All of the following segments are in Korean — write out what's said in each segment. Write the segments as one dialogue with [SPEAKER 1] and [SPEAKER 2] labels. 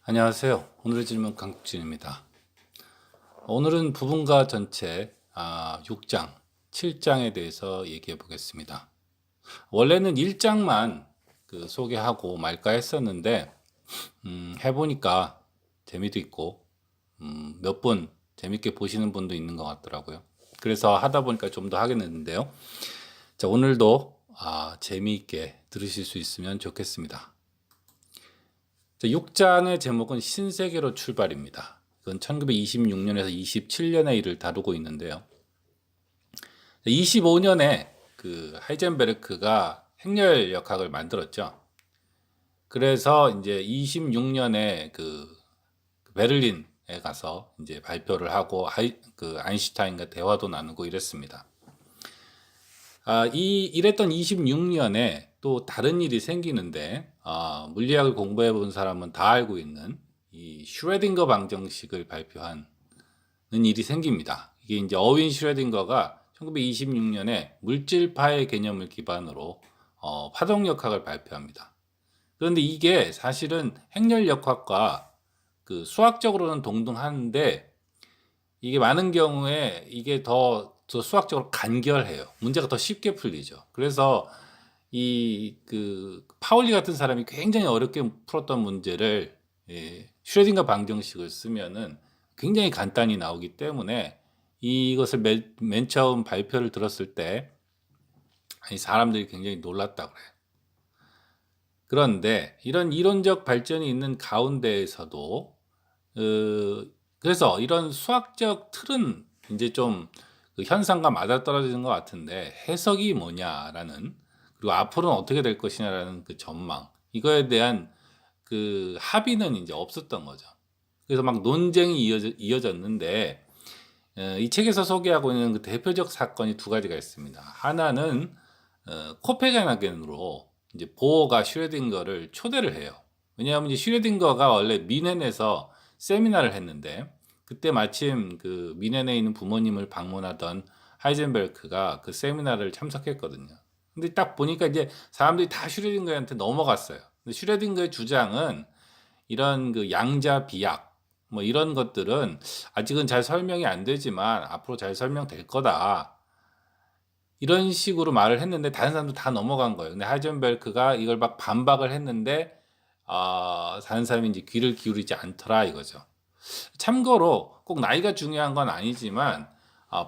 [SPEAKER 1] 안녕하세요. 오늘의 질문 강국진입니다. 오늘은 부분과 전체 6장, 7장에 대해서 얘기해 보겠습니다. 원래는 1장만 소개하고 말까 했었는데 해보니까 재미도 있고 몇 분 재밌게 보시는 분도 있는 것 같더라고요. 그래서 하다 보니까 좀 더 하게 됐는데요. 자, 오늘도 재미있게 들으실 수 있으면 좋겠습니다. 6장의 제목은 신세계로 출발입니다. 이건 1926년에서 27년의 일을 다루고 있는데요. 25년에 하이젠베르크가 행렬역학을 만들었죠. 그래서 이제 26년에 베를린에 가서 이제 발표를 하고 아인슈타인과 대화도 나누고 이랬습니다. 이랬던 26년에 또 다른 일이 생기는데, 물리학을 공부해 본 사람은 다 알고 있는 이 슈레딩거 방정식을 발표하는 일이 생깁니다. 이게 이제 어윈 슈레딩거가 1926년에 물질파의 개념을 기반으로 파동역학을 발표합니다. 그런데 이게 사실은 행렬역학과 수학적으로는 동등한데, 이게 많은 경우에 이게 더 수학적으로 간결해요. 문제가 더 쉽게 풀리죠. 그래서 파울리 같은 사람이 굉장히 어렵게 풀었던 문제를 슈레딩거 방정식을 쓰면은 굉장히 간단히 나오기 때문에 이것을 맨 처음 발표를 들었을 때 사람들이 굉장히 놀랐다고 그래요. 그런데 이런 이론적 발전이 있는 가운데에서도 그래서 이런 수학적 틀은 이제 좀 현상과 맞아떨어지는 것 같은데, 해석이 뭐냐라는, 그리고 앞으로는 어떻게 될 것이냐라는 전망, 이거에 대한 합의는 이제 없었던 거죠. 그래서 막 논쟁이 이어졌는데, 이 책에서 소개하고 있는 대표적 사건이 두 가지가 있습니다. 하나는 코펜하겐으로 이제 보어가 슈레딩거를 초대를 해요. 왜냐하면 이제 슈레딩거가 원래 미넨에서 세미나를 했는데, 그때 마침 미넨에 있는 부모님을 방문하던 하이젠베르크가 그 세미나를 참석했거든요. 근데 딱 보니까 이제 사람들이 다 슈레딩거한테 넘어갔어요. 근데 슈레딩거의 주장은 이런 양자 비약 뭐 이런 것들은 아직은 잘 설명이 안 되지만 앞으로 잘 설명될 거다, 이런 식으로 말을 했는데 다른 사람도 다 넘어간 거예요. 근데 하이젠베르크가 이걸 막 반박을 했는데 다른 사람이 이제 귀를 기울이지 않더라 이거죠. 참고로 꼭 나이가 중요한 건 아니지만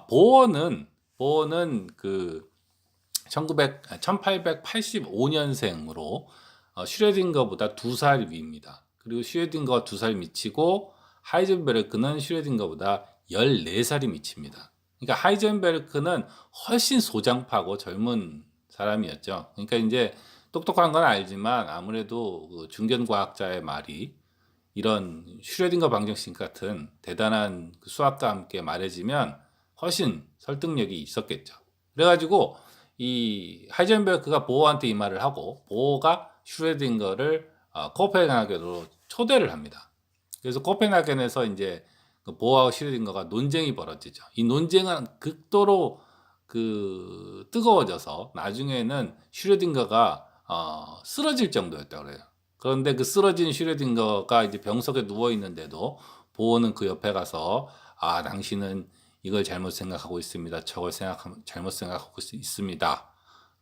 [SPEAKER 1] 보어는 1885년생으로 슈레딩거보다 2살 위입니다. 그리고 슈레딩거가 2살 미치고 하이젠베르크는 슈레딩거보다 14살이 미칩니다. 그러니까 하이젠베르크는 훨씬 소장파고 젊은 사람이었죠. 그러니까 이제 똑똑한 건 알지만 아무래도 중견과학자의 말이 이런 슈레딩거 방정식 같은 대단한 수학과 함께 말해지면 훨씬 설득력이 있었겠죠. 그래가지고 이 하이젠베르크가 보어한테 이 말을 하고, 보어가 슈레딩거를 코펜하겐으로 초대를 합니다. 그래서 코펜하겐에서 이제 보어와 슈레딩거가 논쟁이 벌어지죠. 이 논쟁은 극도로 뜨거워져서 나중에는 슈레딩거가 쓰러질 정도였다고 그래요. 그런데 쓰러진 슈레딩거가 이제 병석에 누워 있는데도 보어는 그 옆에 가서 당신은 이걸 잘못 생각하고 있습니다. 저걸 잘못 생각하고 있습니다.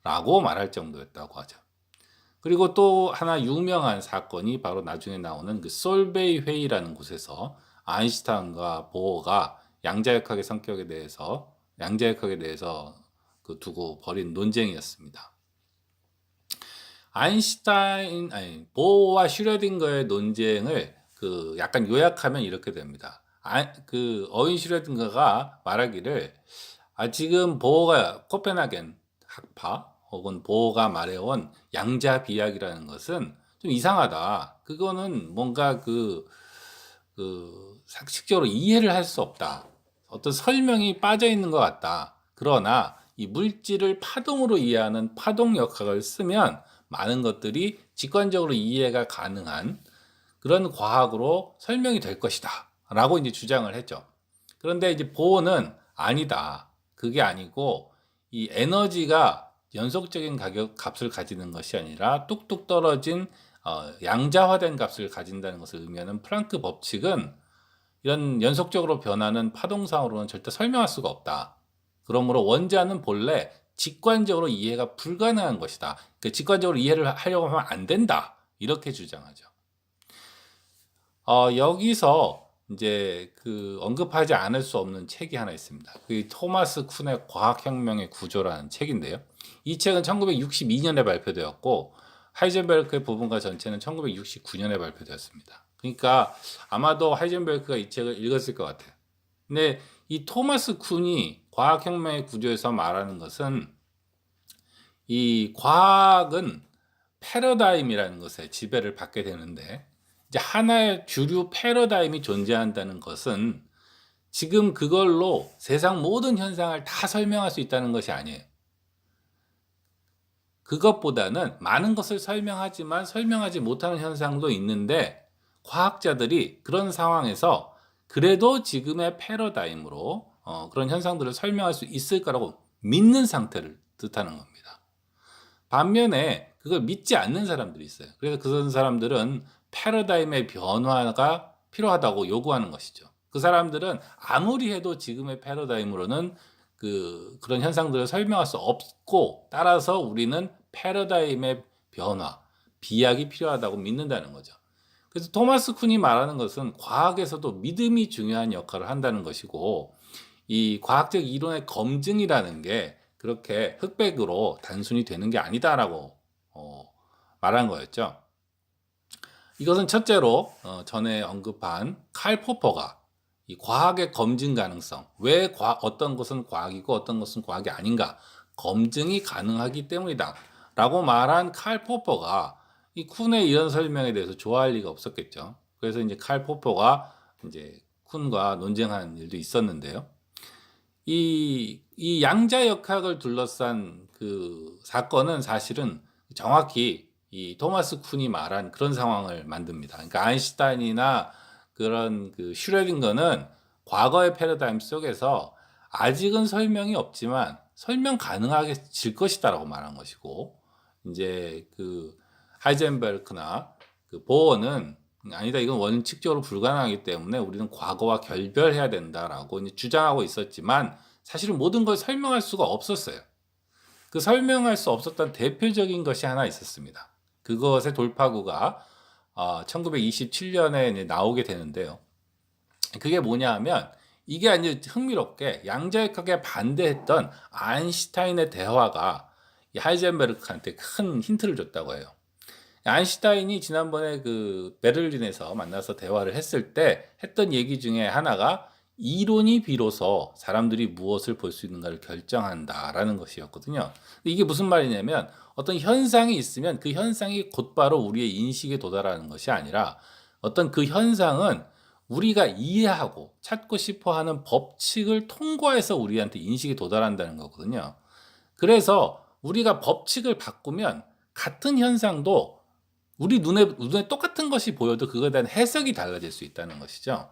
[SPEAKER 1] 라고 말할 정도였다고 하죠. 그리고 또 하나 유명한 사건이 바로 나중에 나오는 솔베이 회의라는 곳에서 아인슈타인과 보어가 양자역학에 대해서 두고 벌인 논쟁이었습니다. 보어와 슈레딩거의 논쟁을 약간 요약하면 이렇게 됩니다. 어윈 슈레딩거가 말하기를, 지금 보어가 코펜하겐 학파 혹은 보어가 말해온 양자 비약이라는 것은 좀 이상하다. 그거는 뭔가 상식적으로 이해를 할 수 없다. 어떤 설명이 빠져 있는 것 같다. 그러나 이 물질을 파동으로 이해하는 파동역학을 쓰면 많은 것들이 직관적으로 이해가 가능한 그런 과학으로 설명이 될 것이다 라고 이제 주장을 했죠. 그런데 이제 보어는 아니다, 그게 아니고 이 에너지가 연속적인 값을 가지는 것이 아니라 뚝뚝 떨어진 양자화된 값을 가진다는 것을 의미하는 플랑크 법칙은 이런 연속적으로 변하는 파동상으로는 절대 설명할 수가 없다. 그러므로 원자는 본래 직관적으로 이해가 불가능한 것이다. 직관적으로 이해를 하려고 하면 안 된다. 이렇게 주장하죠. 여기서 이제 언급하지 않을 수 없는 책이 하나 있습니다. 그 토마스 쿤의 과학혁명의 구조라는 책인데요. 이 책은 1962년에 발표되었고 하이젠베르크의 부분과 전체는 1969년에 발표되었습니다. 그러니까 아마도 하이젠베르크가 이 책을 읽었을 것 같아요. 근데 이 토마스 쿤이 과학혁명의 구조에서 말하는 것은 이 과학은 패러다임이라는 것에 지배를 받게 되는데 이제 하나의 주류 패러다임이 존재한다는 것은 지금 그걸로 세상 모든 현상을 다 설명할 수 있다는 것이 아니에요. 그것보다는 많은 것을 설명하지만 설명하지 못하는 현상도 있는데 과학자들이 그런 상황에서 그래도 지금의 패러다임으로 그런 현상들을 설명할 수 있을 거라고 믿는 상태를 뜻하는 겁니다. 반면에 그걸 믿지 않는 사람들이 있어요. 그래서 그런 사람들은 패러다임의 변화가 필요하다고 요구하는 것이죠. 그 사람들은 아무리 해도 지금의 패러다임으로는 그런 현상들을 설명할 수 없고 따라서 우리는 패러다임의 변화, 비약이 필요하다고 믿는다는 거죠. 그래서 토마스 쿤이 말하는 것은 과학에서도 믿음이 중요한 역할을 한다는 것이고 이 과학적 이론의 검증이라는 게 그렇게 흑백으로 단순히 되는 게 아니다라고 말한 거였죠. 이것은 첫째로 전에 언급한 칼 포퍼가 이 과학의 검증 가능성, 왜 어떤 것은 과학이고 어떤 것은 과학이 아닌가 검증이 가능하기 때문이다 라고 말한 칼 포퍼가 이 쿤의 이런 설명에 대해서 좋아할 리가 없었겠죠. 그래서 이제 칼 포퍼가 이제 쿤과 논쟁하는 일도 있었는데요. 이 양자역학을 둘러싼 그 사건은 사실은 정확히 이 토마스 쿤이 말한 그런 상황을 만듭니다. 그러니까 아인슈타인이나 그런 슈레딩거는 과거의 패러다임 속에서 아직은 설명이 없지만 설명 가능하게질 것이다라고 말한 것이고 이제 하이젠베르크나 보어는 아니다, 이건 원칙적으로 불가능하기 때문에 우리는 과거와 결별해야 된다라고 이제 주장하고 있었지만 사실은 모든 걸 설명할 수가 없었어요. 그 설명할 수 없었던 대표적인 것이 하나 있었습니다. 그것의 돌파구가 1927년에 나오게 되는데요. 그게 뭐냐 하면 이게 아주 흥미롭게 양자역학에 반대했던 아인슈타인의 대화가 하이젠베르크한테 큰 힌트를 줬다고 해요. 아인슈타인이 지난번에 베를린에서 만나서 대화를 했을 때 했던 얘기 중에 하나가 이론이 비로소 사람들이 무엇을 볼 수 있는가를 결정한다라는 것이었거든요. 이게 무슨 말이냐면 어떤 현상이 있으면 그 현상이 곧바로 우리의 인식에 도달하는 것이 아니라 어떤 그 현상은 우리가 이해하고 찾고 싶어 하는 법칙을 통과해서 우리한테 인식에 도달한다는 거거든요. 그래서 우리가 법칙을 바꾸면 같은 현상도 우리 눈에 똑같은 것이 보여도 그거에 대한 해석이 달라질 수 있다는 것이죠.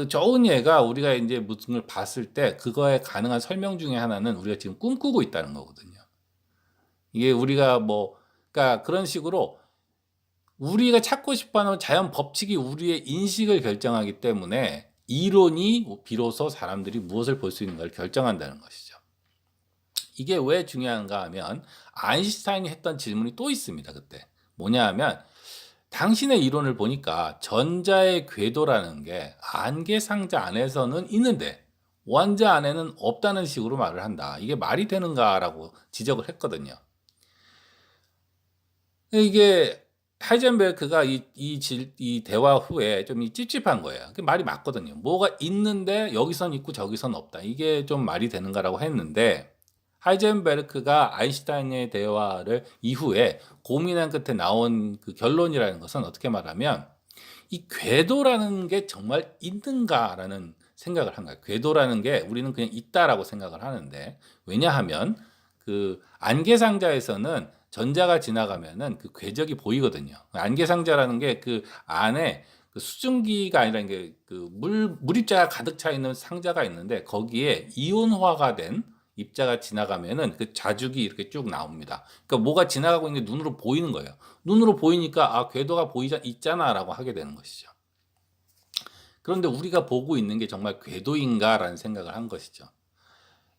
[SPEAKER 1] 좋은 예가 우리가 이제 무슨 걸 봤을 때 그거에 가능한 설명 중에 하나는 우리가 지금 꿈꾸고 있다는 거거든요. 이게 우리가 그러니까 그런 식으로 우리가 찾고 싶어하는 자연 법칙이 우리의 인식을 결정하기 때문에 이론이 비로소 사람들이 무엇을 볼 수 있는가를 결정한다는 것이죠. 이게 왜 중요한가 하면 아인슈타인이 했던 질문이 또 있습니다. 그때 뭐냐 하면 당신의 이론을 보니까 전자의 궤도라는 게 안개상자 안에서는 있는데 원자 안에는 없다는 식으로 말을 한다. 이게 말이 되는가라고 지적을 했거든요. 이게 하이젠베르크가 이 대화 후에 좀 찝찝한 거예요. 그 말이 맞거든요. 뭐가 있는데 여기선 있고 저기선 없다. 이게 좀 말이 되는가라고 했는데 하이젠베르크가 아인슈타인의 대화를 이후에 고민한 끝에 나온 결론이라는 것은 어떻게 말하면 이 궤도라는 게 정말 있는가라는 생각을 한 거예요. 궤도라는 게 우리는 그냥 있다라고 생각을 하는데 왜냐하면 안개상자에서는 전자가 지나가면은 궤적이 보이거든요. 안개상자라는 게 안에 수증기가 아니라 게 물입자가 가득 차 있는 상자가 있는데 거기에 이온화가 된 입자가 지나가면은 그 자죽이 이렇게 쭉 나옵니다. 그러니까 뭐가 지나가고 있는 게 눈으로 보이는 거예요. 눈으로 보이니까 아, 궤도가 있잖아라고 하게 되는 것이죠. 그런데 우리가 보고 있는 게 정말 궤도인가라는 생각을 한 것이죠.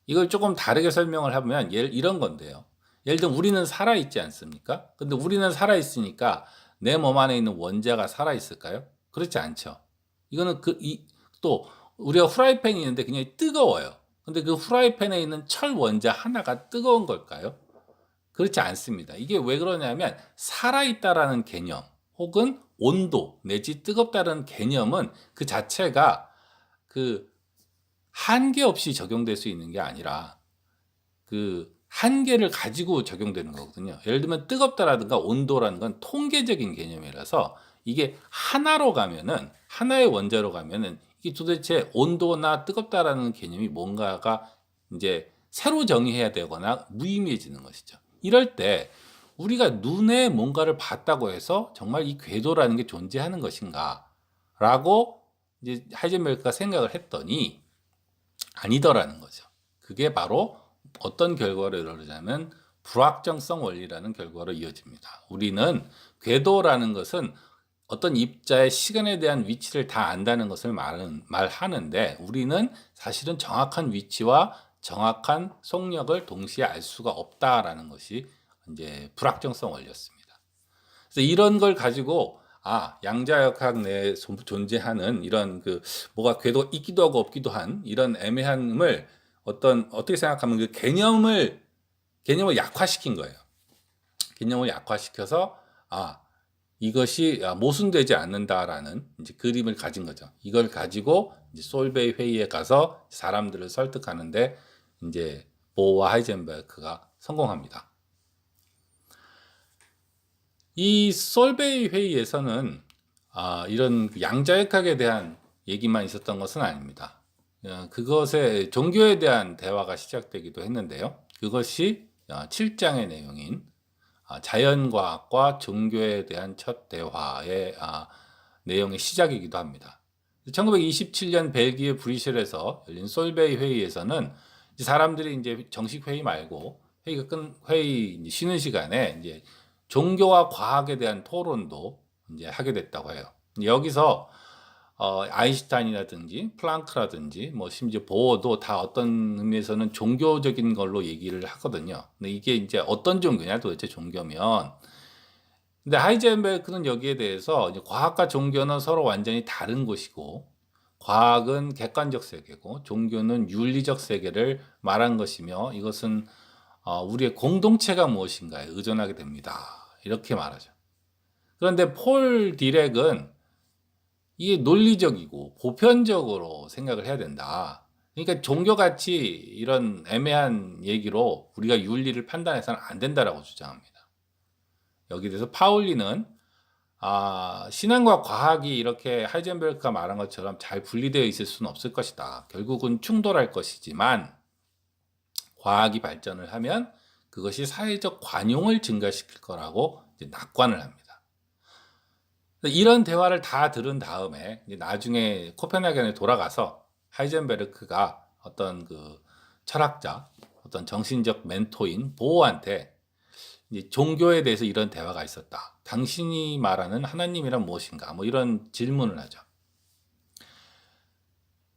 [SPEAKER 1] 이걸 조금 다르게 설명을 하면 이런 건데요. 예를 들면 우리는 살아있지 않습니까? 근데 우리는 살아있으니까 내 몸 안에 있는 원자가 살아있을까요? 그렇지 않죠. 이거는 또 우리가 후라이팬이 있는데 굉장히 뜨거워요. 근데 그 후라이팬에 있는 철 원자 하나가 뜨거운 걸까요? 그렇지 않습니다. 이게 왜 그러냐면 살아있다라는 개념 혹은 온도 내지 뜨겁다는 개념은 그 자체가 그 한계 없이 적용될 수 있는 게 아니라 그 한계를 가지고 적용되는 거거든요. 예를 들면 뜨겁다라든가 온도라는 건 통계적인 개념이라서 이게 하나로 가면은 하나의 원자로 가면은 이게 도대체 온도나 뜨겁다라는 개념이 뭔가가 이제 새로 정의해야 되거나 무의미해지는 것이죠. 이럴 때 우리가 눈에 뭔가를 봤다고 해서 정말 이 궤도라는 게 존재하는 것인가? 라고 이제 하이젠베르크가 생각을 했더니 아니더라는 거죠. 그게 바로 어떤 결과를 이루자면 불확정성 원리라는 결과로 이어집니다. 우리는 궤도라는 것은 어떤 입자의 시간에 대한 위치를 다 안다는 것을 말하는데 우리는 사실은 정확한 위치와 정확한 속력을 동시에 알 수가 없다라는 것이 이제 불확정성 원리였습니다. 그래서 이런 걸 가지고 양자역학 내에 존재하는 이런 뭐가 궤도가 있기도 하고 없기도 한 이런 애매함을 어떻게 생각하면 그 개념을 약화시킨 거예요. 개념을 약화시켜서 이것이 모순되지 않는다라는 이제 그림을 가진 거죠. 이걸 가지고 이제 솔베이 회의에 가서 사람들을 설득하는데 이제 보어와 하이젠베르크가 성공합니다. 이 솔베이 회의에서는 이런 양자역학에 대한 얘기만 있었던 것은 아닙니다. 그것에 종교에 대한 대화가 시작되기도 했는데요. 그것이 7장의 내용인 자연과학과 종교에 대한 첫 대화의 내용의 시작이기도 합니다. 1927년 벨기에 브뤼셀에서 열린 솔베이 회의에서는 사람들이 이제 정식 회의 말고 회의 쉬는 시간에 이제 종교와 과학에 대한 토론도 이제 하게 됐다고 해요. 여기서 아인슈타인이라든지 플랑크라든지 뭐 심지어 보어도 다 어떤 의미에서는 종교적인 걸로 얘기를 하거든요. 근데 이게 이제 어떤 종교냐 도대체 종교면. 근데 하이젠베르크는 여기에 대해서 이제 과학과 종교는 서로 완전히 다른 것이고 과학은 객관적 세계고 종교는 윤리적 세계를 말한 것이며 이것은 우리의 공동체가 무엇인가에 의존하게 됩니다. 이렇게 말하죠. 그런데 폴 디렉은 이게 논리적이고 보편적으로 생각을 해야 된다. 그러니까 종교같이 이런 애매한 얘기로 우리가 윤리를 판단해서는 안 된다라고 주장합니다. 여기 대해서 파울리는 신앙과 과학이 이렇게 하이젠베르크가 말한 것처럼 잘 분리되어 있을 수는 없을 것이다. 결국은 충돌할 것이지만 과학이 발전을 하면 그것이 사회적 관용을 증가시킬 거라고 이제 낙관을 합니다. 이런 대화를 다 들은 다음에 나중에 코펜하겐에 돌아가서 하이젠베르크가 어떤 철학자, 어떤 정신적 멘토인 보어한테 종교에 대해서 이런 대화가 있었다. 당신이 말하는 하나님이란 무엇인가? 뭐 이런 질문을 하죠.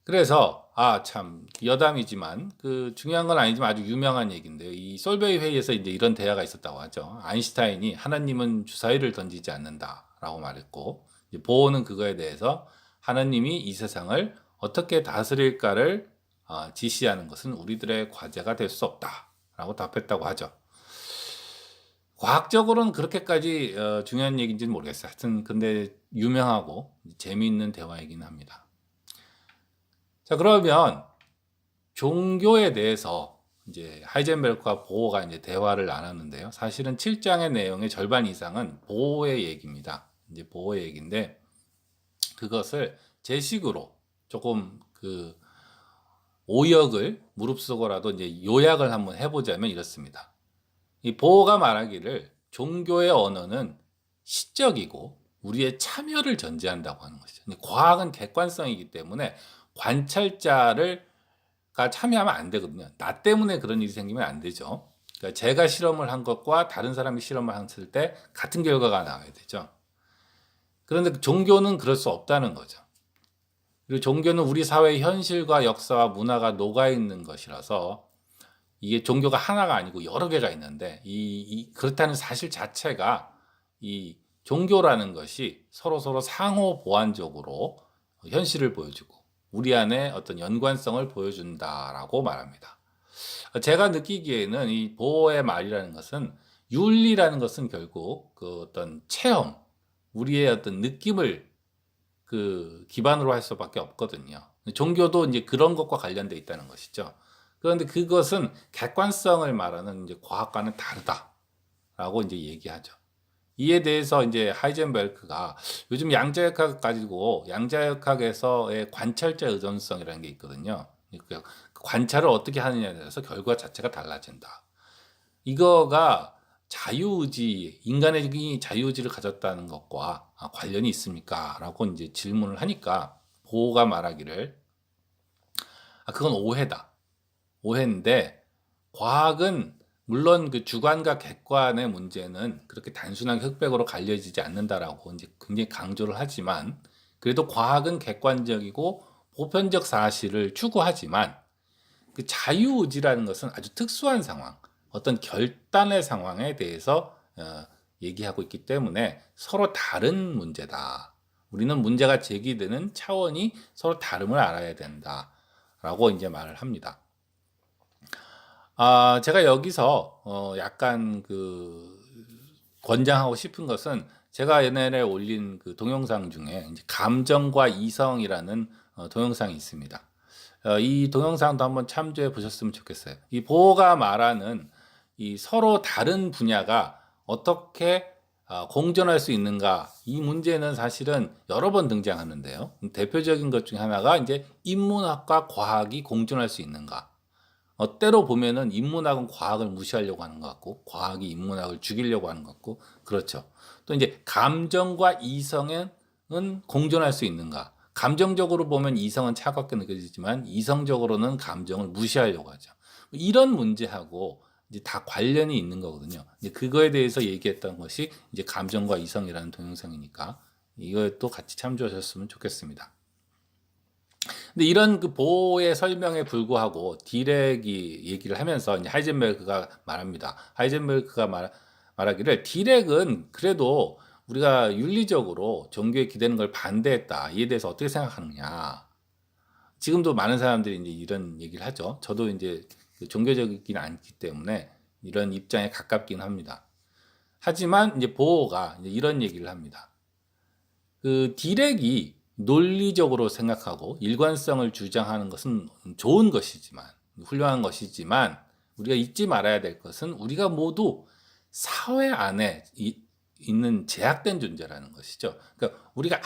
[SPEAKER 1] 그래서 참 여담이지만 중요한 건 아니지만 아주 유명한 얘기인데요. 이 솔베이 회의에서 이제 이런 대화가 있었다고 하죠. 아인슈타인이 하나님은 주사위를 던지지 않는다라고 말했고 보어는 그거에 대해서 하나님이 이 세상을 어떻게 다스릴까를 지시하는 것은 우리들의 과제가 될 수 없다라고 답했다고 하죠. 과학적으로는 그렇게까지 중요한 얘기인지는 모르겠어요. 하여튼 근데 유명하고 재미있는 대화이긴 합니다. 자, 그러면 종교에 대해서 이제 하이젠베르크와 보어가 이제 대화를 나눴는데요. 사실은 7장의 내용의 절반 이상은 보어의 얘기입니다. 이제 보어의 얘기인데 그것을 제 식으로 조금 오역을 무릅쓰고라도 이제 요약을 한번 해보자면 이렇습니다. 이 보어가 말하기를 종교의 언어는 시적이고 우리의 참여를 전제한다고 하는 것이죠. 과학은 객관성이기 때문에 관찰자를 참여하면 안 되거든요. 나 때문에 그런 일이 생기면 안 되죠. 그러니까 제가 실험을 한 것과 다른 사람이 실험을 했을 때 같은 결과가 나와야 되죠. 그런데 종교는 그럴 수 없다는 거죠. 그리고 종교는 우리 사회의 현실과 역사와 문화가 녹아 있는 것이라서 이게 종교가 하나가 아니고 여러 개가 있는데 그렇다는 사실 자체가 이 종교라는 것이 서로 상호 보완적으로 현실을 보여주고 우리 안에 어떤 연관성을 보여준다라고 말합니다. 제가 느끼기에는 이 보호의 말이라는 것은 윤리라는 것은 결국 그 어떤 체험, 우리의 어떤 느낌을 그 기반으로 할 수밖에 없거든요. 종교도 이제 그런 것과 관련돼 있다는 것이죠. 그런데 그것은 객관성을 말하는 이제 과학과는 다르다라고 이제 얘기하죠. 이에 대해서 이제 하이젠베르크가 요즘 양자역학 가지고 양자역학에서의 관찰자 의존성이라는 게 있거든요. 그 관찰을 어떻게 하느냐에 대해서 결과 자체가 달라진다. 이거가 자유의지, 인간의 자유의지를 가졌다는 것과 관련이 있습니까? 라고 이제 질문을 하니까 보호가 말하기를 그건 오해다. 오해인데 과학은 물론 그 주관과 객관의 문제는 그렇게 단순하게 흑백으로 갈려지지 않는다라고 이제 굉장히 강조를 하지만 그래도 과학은 객관적이고 보편적 사실을 추구하지만 그 자유의지라는 것은 아주 특수한 상황, 어떤 결단의 상황에 대해서 얘기하고 있기 때문에 서로 다른 문제다. 우리는 문제가 제기되는 차원이 서로 다름을 알아야 된다라고 이제 말을 합니다. 제가 여기서 약간 그 권장하고 싶은 것은 제가 옛날에 올린 그 동영상 중에 이제 감정과 이성이라는 동영상이 있습니다. 이 동영상도 한번 참조해 보셨으면 좋겠어요. 이 보호가 말하는 이 서로 다른 분야가 어떻게 공존할 수 있는가, 이 문제는 사실은 여러 번 등장하는데요. 대표적인 것 중에 하나가 이제 인문학과 과학이 공존할 수 있는가. 때로 보면은 인문학은 과학을 무시하려고 하는 것 같고, 과학이 인문학을 죽이려고 하는 것 같고, 그렇죠. 또 이제 감정과 이성은 공존할 수 있는가. 감정적으로 보면 이성은 차갑게 느껴지지만 이성적으로는 감정을 무시하려고 하죠. 이런 문제하고 이제 다 관련이 있는 거거든요. 이제 그거에 대해서 얘기했던 것이 이제 감정과 이성이라는 동영상이니까 이것도 같이 참조하셨으면 좋겠습니다. 근데 이런 그 보호의 설명에 불구하고 디렉이 얘기를 하면서 이제 하이젠베르크가 말합니다. 하이젠베르크가 말하기를 디렉은 그래도 우리가 윤리적으로 종교에 기대는 걸 반대했다. 이에 대해서 어떻게 생각하느냐. 지금도 많은 사람들이 이제 이런 얘기를 하죠. 저도 이제 종교적이긴 않기 때문에 이런 입장에 가깝긴 합니다. 하지만 이제 보호가 이제 이런 얘기를 합니다. 그 디렉이 논리적으로 생각하고 일관성을 주장하는 것은 좋은 것이지만, 훌륭한 것이지만, 우리가 잊지 말아야 될 것은 우리가 모두 사회 안에 있는 제약된 존재라는 것이죠. 그러니까 우리가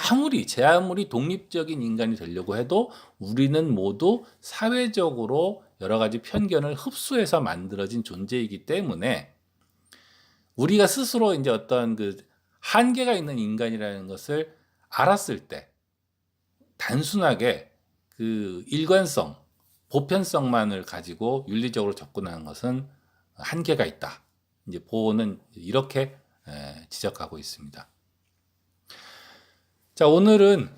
[SPEAKER 1] 제 아무리 독립적인 인간이 되려고 해도 우리는 모두 사회적으로 여러 가지 편견을 흡수해서 만들어진 존재이기 때문에 우리가 스스로 이제 어떤 그 한계가 있는 인간이라는 것을 알았을 때 단순하게 그 일관성, 보편성만을 가지고 윤리적으로 접근하는 것은 한계가 있다. 이제 보호는 이렇게 지적하고 있습니다. 자, 오늘은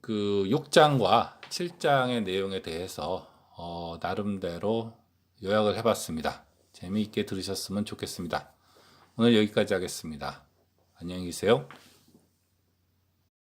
[SPEAKER 1] 그 6장과 7장의 내용에 대해서 나름대로 요약을 해봤습니다. 재미있게 들으셨으면 좋겠습니다. 오늘 여기까지 하겠습니다. 안녕히 계세요.